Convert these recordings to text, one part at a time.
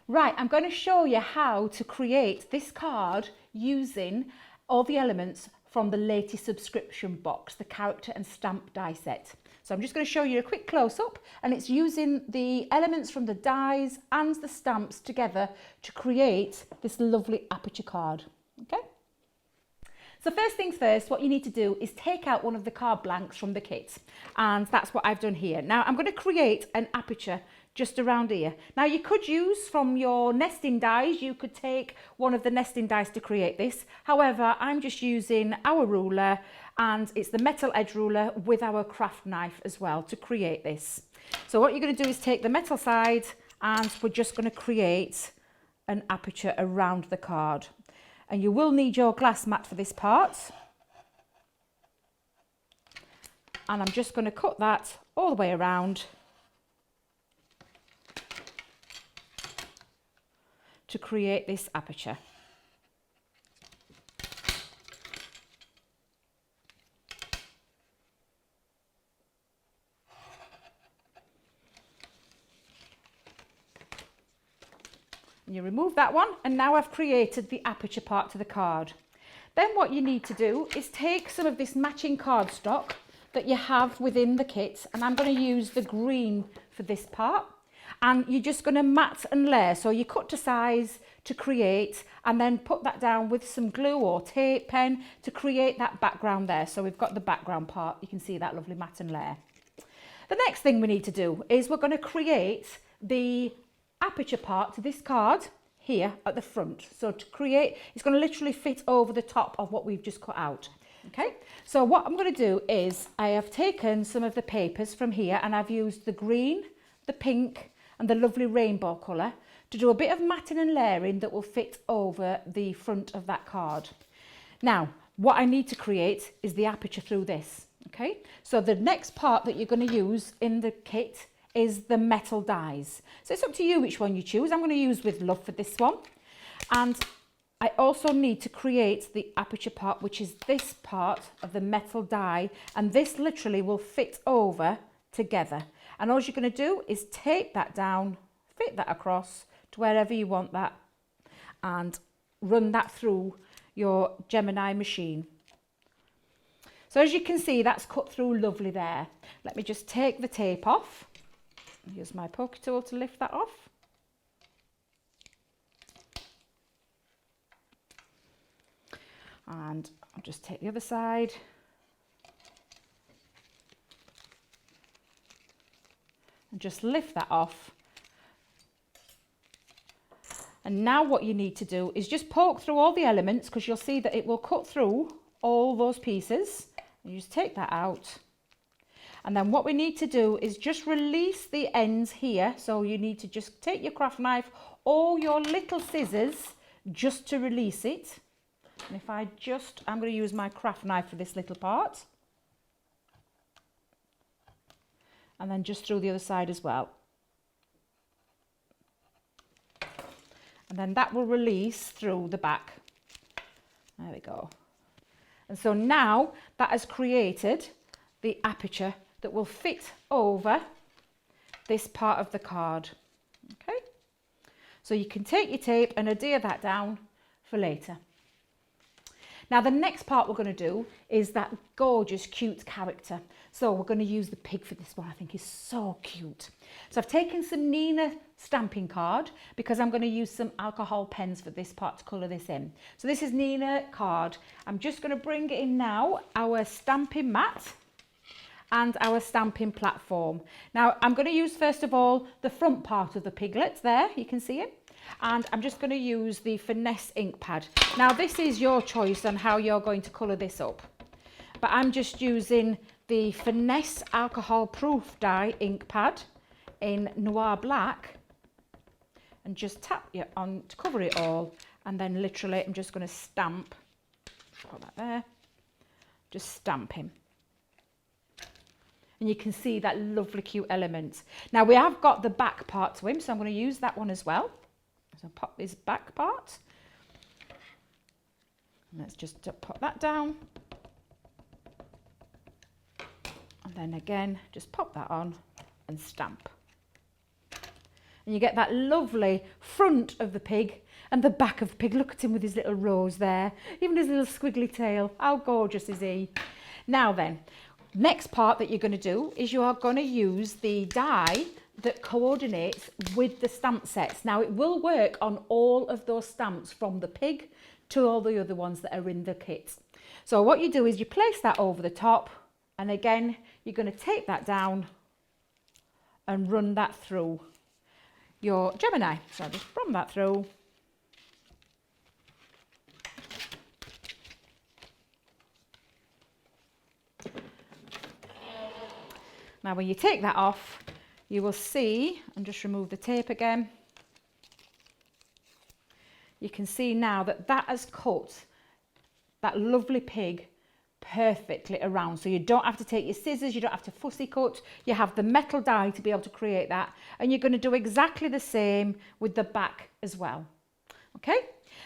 Right, I'm going to show you how to create this card using all the elements from the latest subscription box, the character and stamp die set. So I'm just going to show you a quick close-up, and it's using the elements from the dies and the stamps together to create this lovely aperture card. Okay? So first things first, what you need to do is take out one of the card blanks from the kit, and that's what I've done here. Now I'm going to create an aperture just around here. Now you could use from your nesting dies, you could take one of the nesting dies to create this. However, I'm just using our ruler, and it's the metal edge ruler with our craft knife as well to create this. So what you're going to do is take the metal side, and we're just going to create an aperture around the card. And you will need your glass mat for this part. And I'm just going to cut that all the way around to create this aperture. And you remove that one, and now I've created the aperture part to the card. Then what you need to do is take some of this matching cardstock that you have within the kit, and I'm going to use the green for this part. And you're just going to mat and layer. So you cut to size to create, and then put that down with some glue or tape pen to create that background there. So we've got the background part. You can see that lovely mat and layer. The next thing we need to do is we're going to create the aperture part to this card here at the front. So to create, it's going to literally fit over the top of what we've just cut out. Okay, so what I'm going to do is I have taken some of the papers from here, and I've used the green, the pink and the lovely rainbow colour to do a bit of matting and layering that will fit over the front of that card. Now, what I need to create is the aperture through this. Okay, so the next part that you're going to use in the kit is the metal dies. So it's up to you which one you choose. I'm going to use with love for this one. And I also need to create the aperture part, which is this part of the metal die, and this literally will fit over together. And all you're going to do is tape that down, fit that across to wherever you want that, and run that through your Gemini machine. So as you can see, that's cut through lovely there. Let me just take the tape off. Use my poker tool to lift that off. And I'll just take the other side. And just lift that off. And now what you need to do is just poke through all the elements, because you'll see that it will cut through all those pieces. And you just take that out. And then what we need to do is just release the ends here. So you need to just take your craft knife or your little scissors just to release it. And if I'm going to use my craft knife for this little part. And then just through the other side as well. And then that will release through the back. There we go. And so now that has created the aperture that will fit over this part of the card. Okay, so you can take your tape and adhere that down for later. Now the next part we're going to do is that gorgeous cute character. So we're going to use the pig for this one. I think is so cute. So I've taken some Nina stamping card because I'm going to use some alcohol pens for this part to colour this in. So this is Nina card. I'm just going to bring in now our stamping mat and our stamping platform. Now I'm going to use first of all the front part of the piglet there, you can see it, and I'm just going to use the finesse ink pad. Now this is your choice on how you're going to colour this up, but I'm just using the finesse alcohol proof die ink pad in Noir Black, and just tap it on to cover it all, and then literally I'm just going to stamp, put that there, just stamp him. And you can see that lovely cute element. Now we have got the back part to him, so I'm going to use that one as well. So pop this back part. And let's just pop that down. And then again, just pop that on and stamp. and you get that lovely front of the pig and the back of the pig. Look at him with his little rose there, even his little squiggly tail. How gorgeous is he? Now then, next part that you're going to do is you are going to use the die that coordinates with the stamp sets. Now it will work on all of those stamps from the pig to all the other ones that are in the kit. So what you do is you place that over the top, and again you're going to take that down and run that through your Gemini. So just run that through. Now when you take that off, you will see, and just remove the tape again, you can see now that that has cut that lovely pig perfectly around. So you don't have to take your scissors, you don't have to fussy cut, you have the metal die to be able to create that, and you're going to do exactly the same with the back as well. Okay,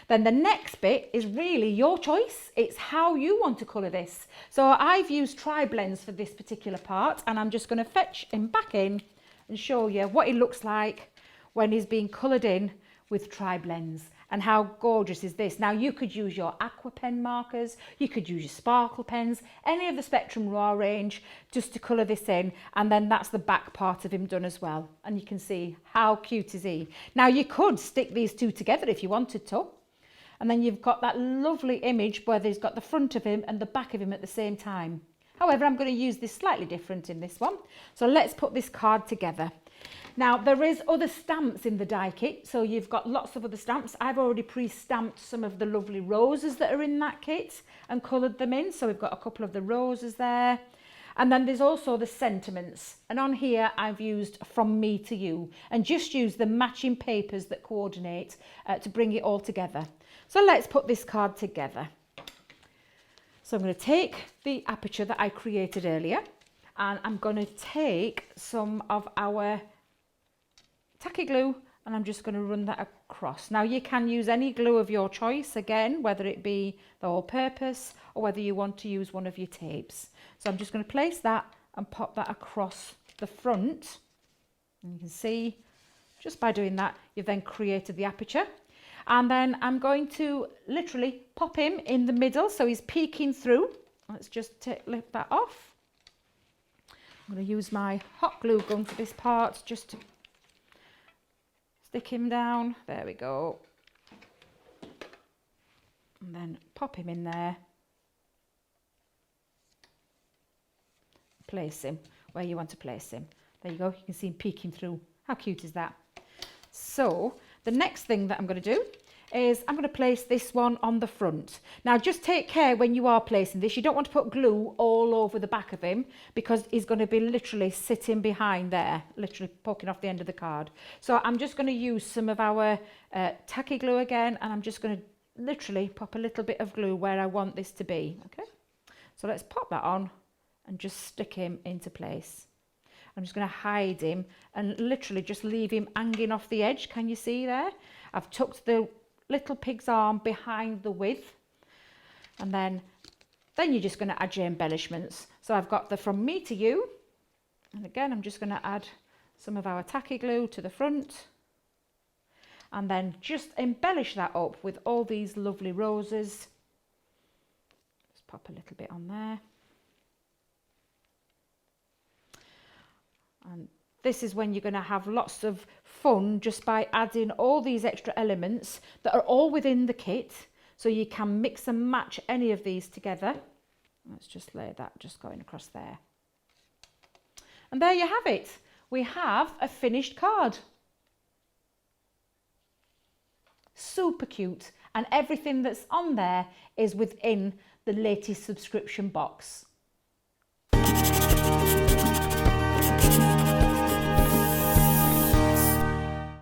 then the next bit is really your choice. It's how you want to colour this. So I've used tri-blends for this particular part, and I'm just going to fetch him back in and show you what he looks like when he's being coloured in with tri-blends. And how gorgeous is this? Now you could use your aqua pen markers, you could use your sparkle pens, any of the Spectrum Raw range, just to colour this in, and then that's the back part of him done as well. And you can see how cute is he. Now you could stick these two together if you wanted to, and then you've got that lovely image where there's got the front of him and the back of him at the same time. However, I'm going to use this slightly different in this one. So let's put this card together. Now there is other stamps in the die kit, so you've got lots of other stamps. I've already pre-stamped some of the lovely roses that are in that kit and coloured them in, so we've got a couple of the roses there. And then there's also the sentiments, and on here I've used from me to you, and just use the matching papers that coordinate to bring it all together. So let's put this card together. So I'm going to take the aperture that I created earlier, and I'm going to take some of our tacky glue, and I'm just going to run that across. Now you can use any glue of your choice, again, whether it be the all-purpose or whether you want to use one of your tapes. So I'm just going to place that and pop that across the front, and you can see just by doing that you've then created the aperture. And then I'm going to literally pop him in the middle so he's peeking through. Let's just lift that off. I'm going to use my hot glue gun for this part just to stick him down. There we go. And then pop him in there. Place him where you want to place him. There you go. You can see him peeking through. How cute is that? So the next thing that I'm going to do is I'm going to place this one on the front. Now just take care when you are placing this, you don't want to put glue all over the back of him, because he's going to be literally sitting behind there, literally poking off the end of the card. So I'm just going to use some of our tacky glue again, and I'm just going to literally pop a little bit of glue where I want this to be. Okay, so let's pop that on and just stick him into place. I'm just going to hide him and literally just leave him hanging off the edge. Can you see there? I've tucked the little pig's arm behind the width, and then you're just going to add your embellishments. So I've got the from me to you, and again I'm just going to add some of our tacky glue to the front, and then just embellish that up with all these lovely roses. Just pop a little bit on there. And this is when you're going to have lots of fun just by adding all these extra elements that are all within the kit, so you can mix and match any of these together. Let's just lay that just going across there. And there you have it. We have a finished card. Super cute, and everything that's on there is within the latest subscription box.